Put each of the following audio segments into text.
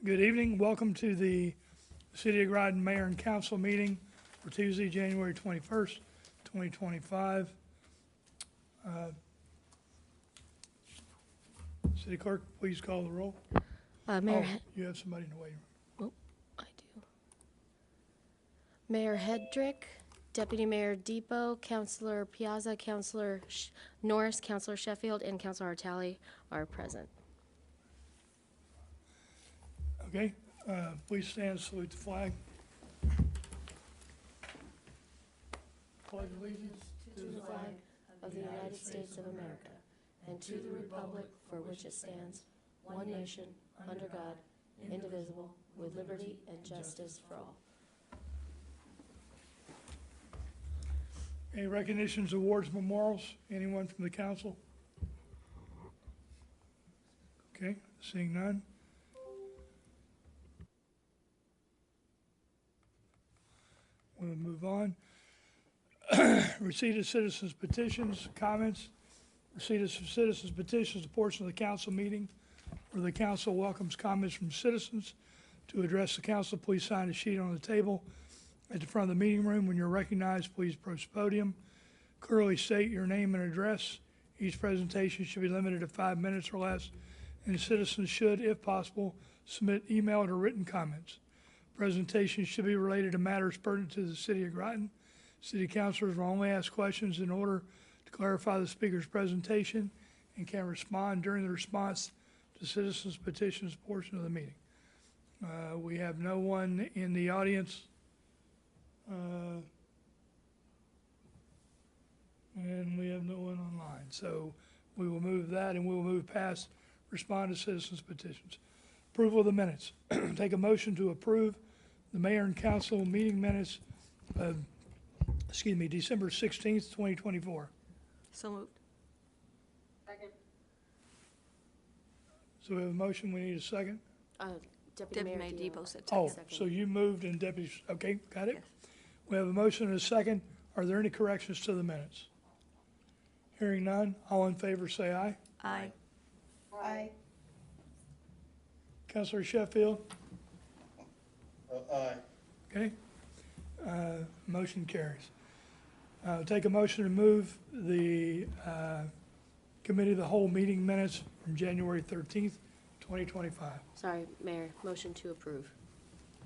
Good evening. Welcome to the City of Groton Mayor and Council meeting for Tuesday, January 21st, 2025. City Clerk, please call the roll. Mayor, You have somebody in the waiting room. I do. Mayor Hedrick, Deputy Mayor Depot, Councilor Piazza, Councilor Norris, Councilor Sheffield, and Councilor Artali are present. Okay, please stand and salute the flag. Pledge allegiance To the flag of the United States of America, and to the republic for which it stands, one nation, under God, indivisible, with liberty and justice for all. Any recognitions, awards, memorials? Anyone from the council? Okay, seeing none. We'll move on. Receipt of citizens' petitions, comments. Receipt of citizens' petitions, a portion of the council meeting where the council welcomes comments from citizens. To address the council, please sign a sheet on the table at the front of the meeting room. When you're recognized, please approach the podium. Clearly state your name and address. Each presentation should be limited to 5 minutes or less, and citizens should, if possible, submit emailed or written comments. Presentations should be related to matters pertinent to the City of Groton. City councilors will only ask questions in order to clarify the speaker's presentation and can respond during the response to citizens' petitions portion of the meeting. We have no one in the audience. And we have no one online. So we will move that and we will move past respond to citizens' petitions. Approval of the minutes. Take a motion to approve the mayor and council meeting minutes of, December 16th, 2024. So moved. So we have a motion, we need a second. Deputy Mayor Depot said Oh, second. so you moved and deputy, okay, got it? Yes. We have a motion and a second. Are there any corrections to the minutes? Hearing none, all in favor say aye. Aye. Aye. Councilor Sheffield? Aye. Okay. Motion carries. Take a motion to move the committee of the whole meeting minutes from January 13th, 2025. Sorry, Mayor, motion to approve.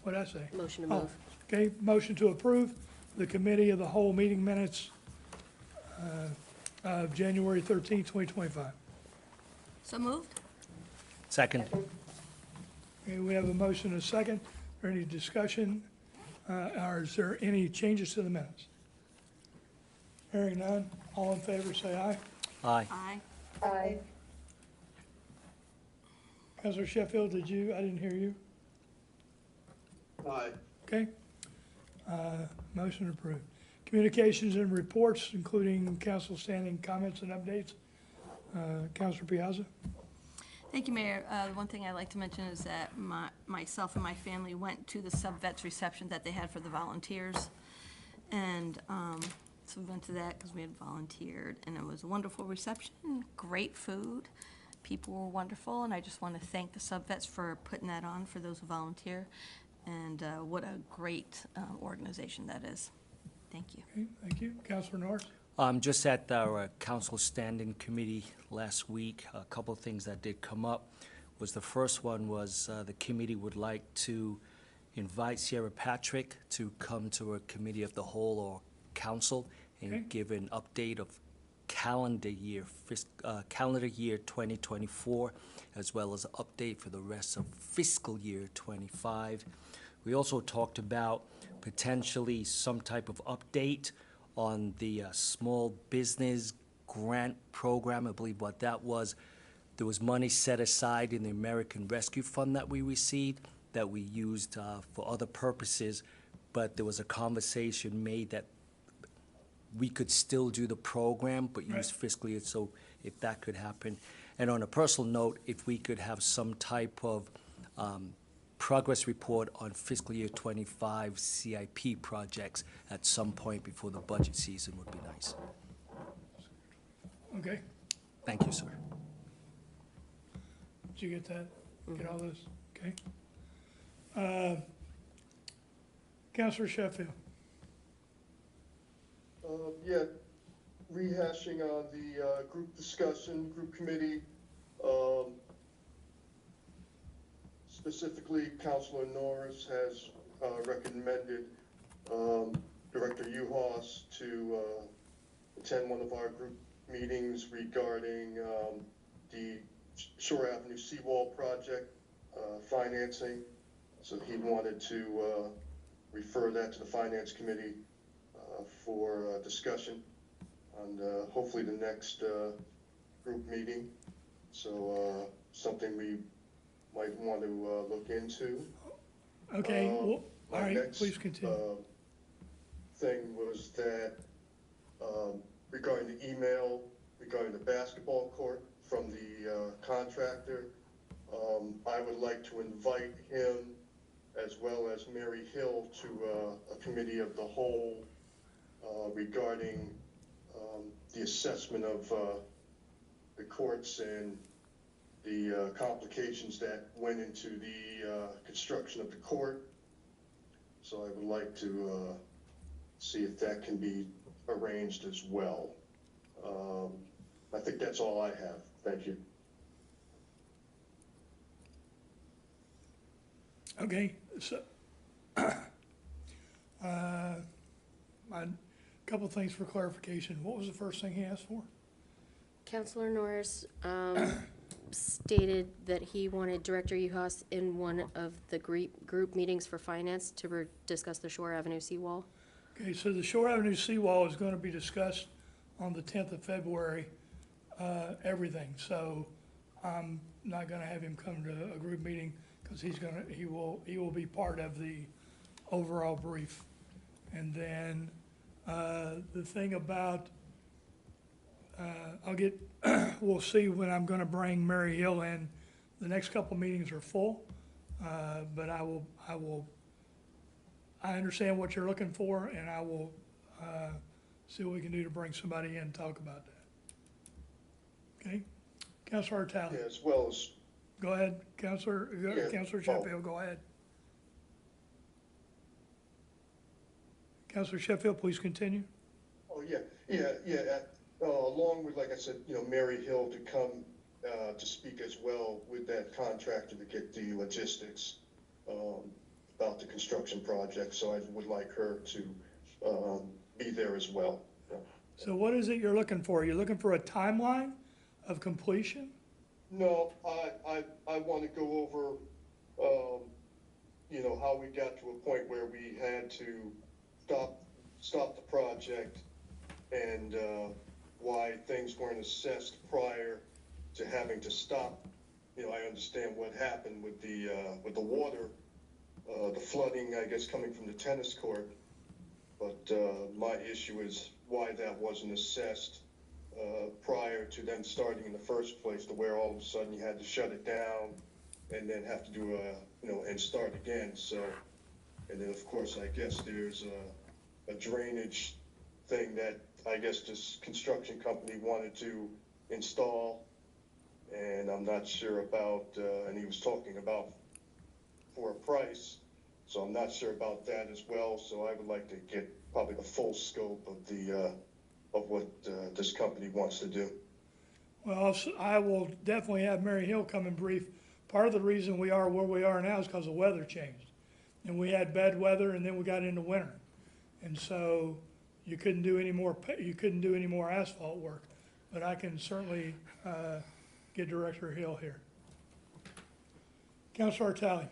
What'd I say? Motion to move. Okay, motion to approve the committee of the whole meeting minutes of January 13th, 2025. So moved. Second. Okay, we have a motion and a second. Is there any discussion? Or is there any changes to the minutes? Hearing none, all in favor say aye. Aye. Aye. Aye. Councilor Sheffield, I didn't hear you. Aye. Okay. Motion approved. Communications and reports, including council standing comments and updates. Councilor Piazza. Thank you, Mayor. The one thing I'd like to mention is that myself and my family went to the sub-vets reception that they had for the volunteers. And so we went to that because we had volunteered, and it was a wonderful reception, great food. People were wonderful, and I just want to thank the sub-vets for putting that on for those who volunteer. And what a great organization that is. Thank you. Okay, thank you. Councilor Norris. Just at our council standing committee last week, a couple of things that did come up was the first one was the committee would like to invite Sierra Patrick to come to a committee of the whole or council and Okay. give an update of calendar year 2024, as well as an update for the rest of fiscal year 25. We also talked about potentially some type of update on the small business grant program. I believe what that was, there was money set aside in the American Rescue Fund that we received that we used for other purposes, but there was a conversation made that we could still do the program, but use fiscal year, so if that could happen. And on a personal note, if we could have some type of progress report on fiscal year 25 CIP projects at some point before the budget season would be nice. Okay, Thank you, sir. did you get that? Get all this? Okay. Counselor Sheffield. Yeah, rehashing on the group discussion, group committee. Specifically, Councilor Norris has recommended Director Uhas to attend one of our group meetings regarding the Shore Avenue Seawall project financing. So he wanted to refer that to the Finance Committee for discussion on hopefully the next group meeting. So something we might want to look into. Okay, well, My all right, next, please continue. Thing was that regarding the email regarding the basketball court from the contractor, I would like to invite him as well as Mary Hill to a committee of the whole regarding the assessment of the courts and the complications that went into the construction of the court. So I would like to see if that can be arranged as well. I think that's all I have. Thank you. Okay, so, a couple things for clarification. What was the first thing he asked for? Counselor Norris stated that he wanted Director Uhas in one of the group meetings for finance to discuss the Shore Avenue seawall. Okay, so the Shore Avenue seawall is gonna be discussed on the 10th of February, everything. So I'm not gonna have him come to a group meeting, because he will be part of the overall brief. And then, the thing about, we'll see when I'm gonna bring Mary Hill in. The next couple meetings are full, but I understand what you're looking for, and I will, see what we can do to bring somebody in and talk about that. Okay? Counselor Artale. Yeah, as well as Go ahead, Counselor Yeah. Sheffield, go ahead. Counselor Sheffield, please continue. Oh, yeah. Along with, like I said, Mary Hill to come to speak as well with that contractor to get the logistics about the construction project. So I would like her to be there as well. So what is it you're looking for? You're looking for a timeline of completion? No, I want to go over, how we got to a point where we had to stop the project and why things weren't assessed prior to having to stop. I understand what happened with the water, the flooding, I guess, coming from the tennis court. But my issue is why that wasn't assessed prior to then starting in the first place, to where all of a sudden you had to shut it down and then have to do and start again. So, and then of course, I guess there's a drainage thing that I guess this construction company wanted to install, and I'm not sure about, and he was talking about for a price, so I'm not sure about that as well. So I would like to get probably the full scope of the of what this company wants to do. Well, I will definitely have Mary Hill come and brief. Part of the reason we are where we are now is because the weather changed. And we had bad weather, and then we got into winter. And so you couldn't do any more asphalt work. But I can certainly get Director Hill here. Counselor Artale.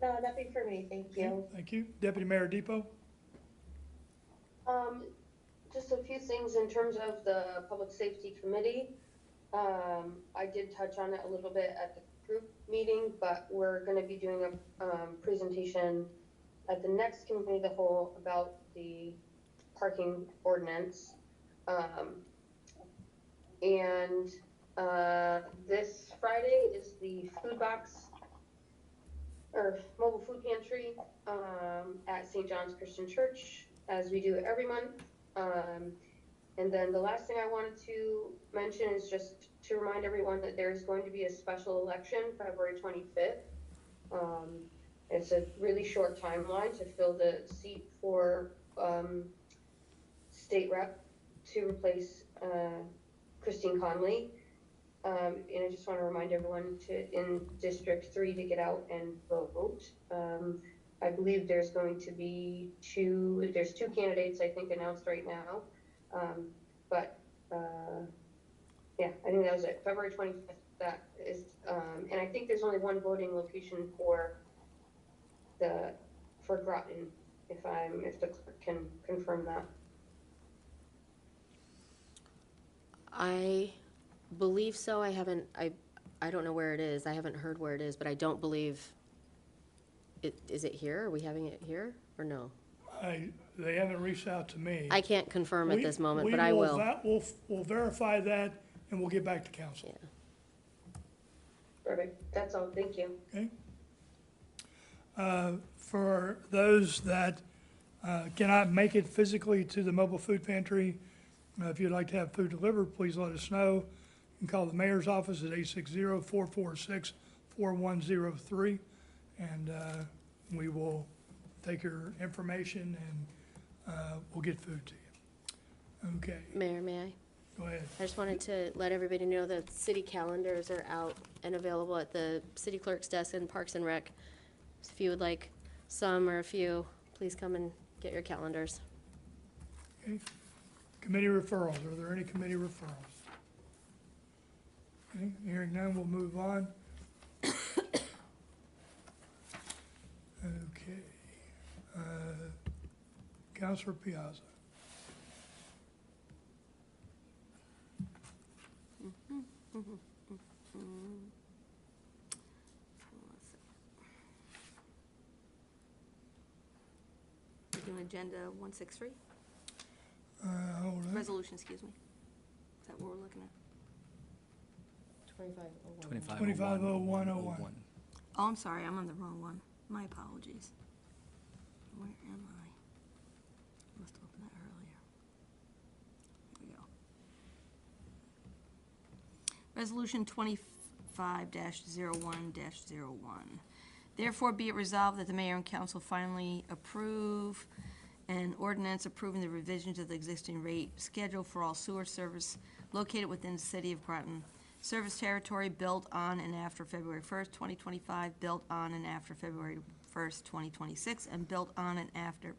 No, nothing for me, thank you. Thank you. Deputy Mayor Depot. Just a few things in terms of the Public Safety Committee. I did touch on it a little bit at the group meeting, but we're gonna be doing a presentation at the next committee of the whole about the parking ordinance. And this Friday is the food box or mobile food pantry at St. John's Christian Church, as we do every month. And then the last thing I wanted to mention is just to remind everyone that there is going to be a special election February 25th. It's a really short timeline to fill the seat for state rep to replace Christine Conley. And I just want to remind everyone in District 3 to get out and vote. I believe there's going to be there's two candidates I think announced right now. Yeah, I think that was it, February 25th, that is, and I think there's only one voting location for Groton, if the clerk can confirm that. I believe so. I don't know where it is. I haven't heard where it is, but I don't believe is it here? Are we having it here or no? They haven't reached out to me. I can't confirm at this moment, We but I will. We'll verify that, and we'll get back to council. Yeah. Perfect, that's all, thank you. Okay? For those that cannot make it physically to the mobile food pantry, if you'd like to have food delivered, please let us know. You can call the mayor's office at 860-446-4103, and we will take your information and we'll get food to you. Okay, Mayor, may I? go ahead. I just wanted to let everybody know that city calendars are out and available at the city clerk's desk in Parks and Rec. So if you would like some or a few, please come and get your calendars. Okay. Committee referrals, are there any committee referrals? Okay, hearing none, we'll move on. Okay. Counselor Piazza. We're doing agenda 163, Hold on. resolution, excuse me. Is that what we're looking at? 250101. Oh, I'm sorry, I'm on the wrong one. My apologies. Where am I? Must have opened that earlier. Here we go. Resolution 25-01-01. Therefore, be it resolved that the mayor and council finally approve an ordinance approving the revision to the existing rate schedule for all sewer service located within the city of Groton. Service territory built on and after February 1st, 2025, built on and after February 1st, 2026, and built on and after,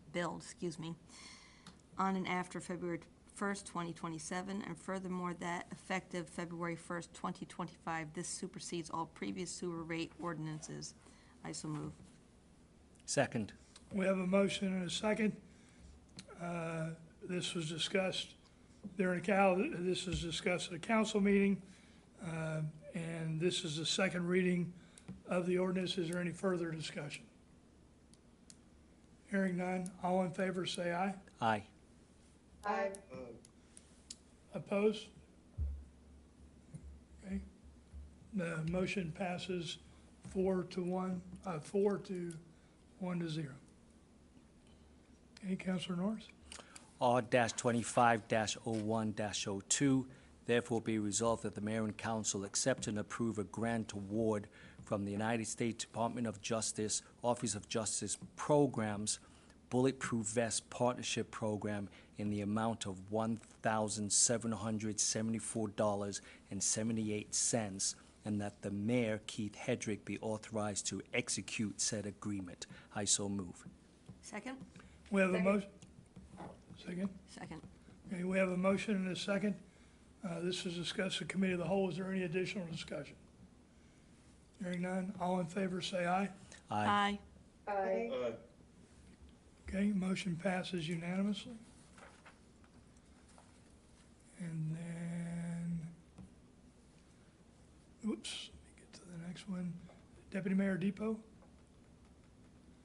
on and after February 1st, 2027, and furthermore that effective February 1st, 2025, this supersedes all previous sewer rate ordinances. I so move. Second. We have a motion and a second. This was discussed during this was discussed at a council meeting, and this is the second reading of the ordinance. Is there any further discussion? Hearing none, all in favor say aye. Aye. Aye. Opposed? Okay. The motion passes 4 to 1 to 0. Okay, Councilor Norris? R-25-01-02, therefore be resolved that the mayor and council accept and approve a grant award from the United States Department of Justice, Office of Justice Programs, Bulletproof Vest Partnership Program in the amount of $1,774.78, and that the mayor, Keith Hedrick, be authorized to execute said agreement. I so move. Second? We have a Second. motion. Second? Second. Okay, we have a motion and a second. This is discussed at committee of the whole. Is there any additional discussion? Hearing none, all in favor say aye. Aye. Aye. Okay, motion passes unanimously. And then, oops, let me get to the next one. Deputy Mayor Depot?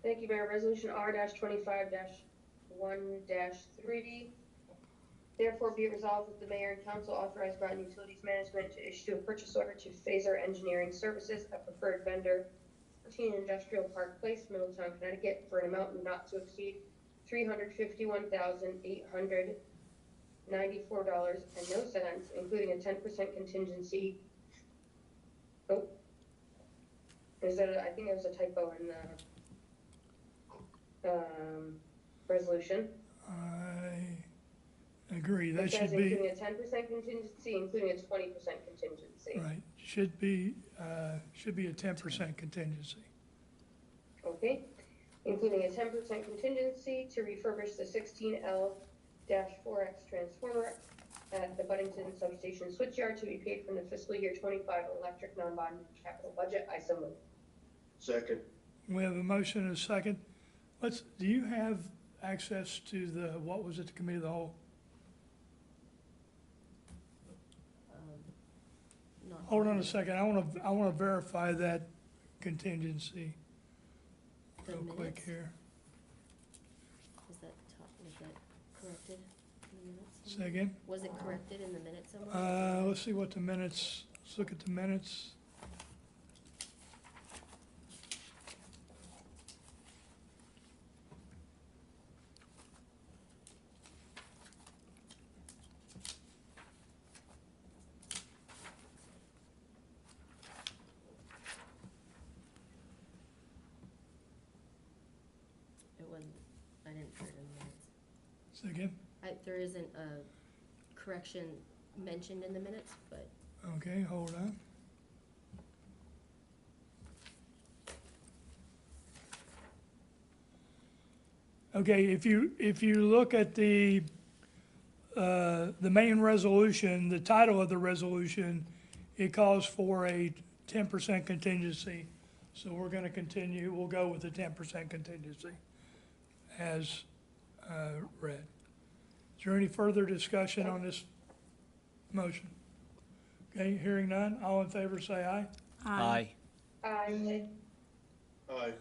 Thank you, Mayor. Resolution R-25-1-3. Therefore, be it resolved that the mayor and council authorize Groton Utilities Management to issue a purchase order to Phaser Engineering Services, a preferred vendor, 14 Industrial Park Place, Middletown, Connecticut, for an amount not to exceed $351,800 $94.00, including a 10% contingency. Oh. I think there's a typo in the, resolution. I agree, It that says should be, including a 10% contingency, including a 20% contingency. right, should be a 10% contingency. Okay, including a 10% contingency to refurbish the 16L-4X transformer at the Buddington Substation Switchyard to be paid from the fiscal year 25 electric non-bonded capital budget. I so move. Second. We have a motion and a second. Do you have access to what was it, the committee of the whole? Not Hold on a really. second, I wanna verify that contingency The real quick minutes? here. Was that corrected in the minutes? Say again? Was it corrected in the minutes somewhere? Let's see what the minutes, let's look at the minutes. It wasn't, I didn't put it in the minutes. Say again? There isn't a correction mentioned in the minutes, but Okay, hold on. Okay, if you look at the main resolution, the title of the resolution, it calls for a 10% contingency. So we're gonna continue, we'll go with the 10% contingency as read. Is there any further discussion on this motion? Okay, hearing none, all in favor say aye. Aye. Aye. Aye.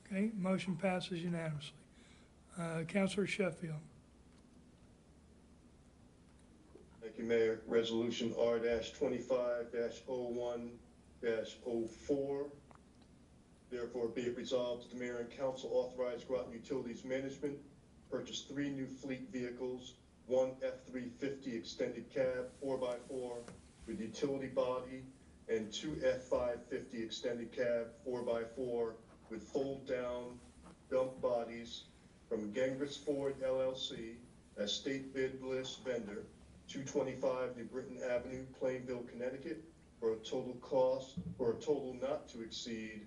Okay, motion passes unanimously. Counselor Sheffield. Thank you, Mayor. Resolution R-25-01-04. Therefore, be it resolved that the mayor and council authorize Groton Utilities Management purchase 3 new fleet vehicles, 1 F-350 extended cab 4x4 with utility body and 2 F-550 extended cab 4x4 with fold-down dump bodies from Gengris Ford LLC as state bid list vendor, 225 New Britain Avenue, Plainville, Connecticut, for a total not to exceed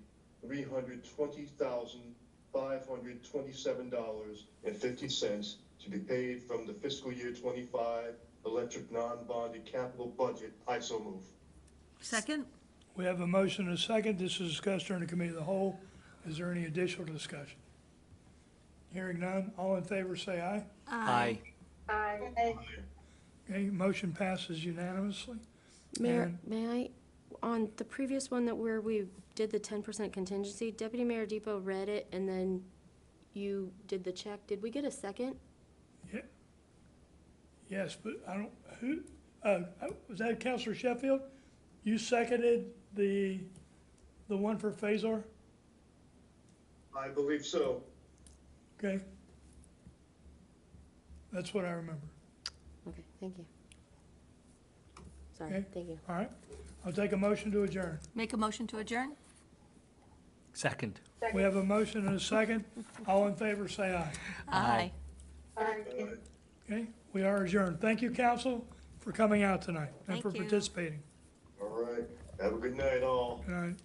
$320,527.50 to be paid from the fiscal year 25 electric non-bonded capital budget. I so move. Second? We have a motion and a second. This is discussed during the committee of the whole. Is there any additional discussion? Hearing none, all in favor say aye. Aye. Aye. Okay, motion passes unanimously. Mayor, And- may I, on the previous one where we did the 10% contingency, Deputy Mayor Depot read it and then you did the check. Did we get a second? Yeah. Yes, but I don't, was that Counselor Sheffield? You seconded the one for Phasor? I believe so. Okay. That's what I remember. Okay, thank you. Sorry, Okay. thank you. All right. I'll take a motion to adjourn. Make a motion to adjourn? Second. We have a motion and a second. All in favor say aye. Aye. Aye. Okay, we are adjourned. Thank you, council, for coming out tonight and Thank for you. participating. All right. Have a good night, all. Good night.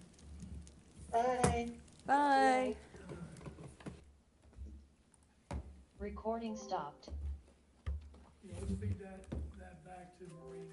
Aye. Bye. Recording stopped. Let's feed that back to Maureen.